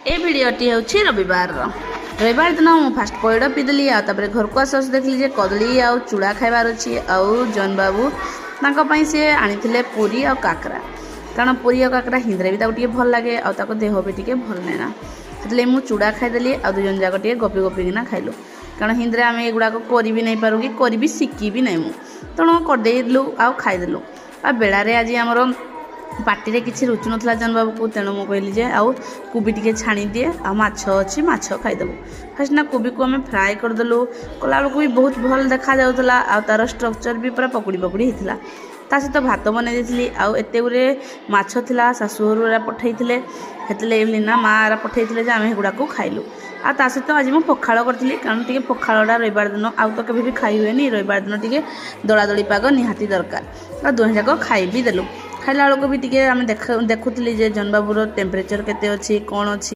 ए भिडटी हूँ रविवार रविवार दिन मुझे फास्ट पइड पीदेली आपर घर को आस देखली कदली आ चूड़ा खाइबार अच्छी आउ जन बाबू तांपाई सी आनी पूरी आ काकरा कारण पूरी आ काकरा हिंदी भी ताको भल लगे आ देह भी टे भल नाइना से मुझे चूड़ा खाईदेली आ दुजन जाक टे गपी गपिकिना खाइलु कारण हिंदी आम एगुड़ाक कर भी नहीं पारू कि कर भी शिखी भी नहीं तेणु करदेलु आ खाईदेलु आ बेड़े आज आमर पार्टी किसी रुचु नाला जन बाबू को तेणु मुझे कहली जे आउ कोबी टी छाणी दिए आ माछ अच्छी माछ खाईदेबू फास्ट ना कोबी को आम फ्राए करदेलु कला बेलू भी बहुत भल देखा जाऊला आ तार स्ट्रक्चर भी पूरा पकुड़ी पकुड़ी होता ता सहित भात बनई देती आउ एत गुड़े माछ था शाशुहर पठे से ना माँ पठे आम गुड़ाक खाइलु आ ता सहित आज मुझे पखाड़ करी कारण टे पखाड़ा रविवार दिन आउ तो केवे भी खाई हुए रविवार दिन टे दला दली पाग निहाती दरकार दुहें जाक खाई भी देलु खाइला बेलू भी टे आम देखुली जन बाबूर टेम्परेचर केते अच्छी कौन अच्छी।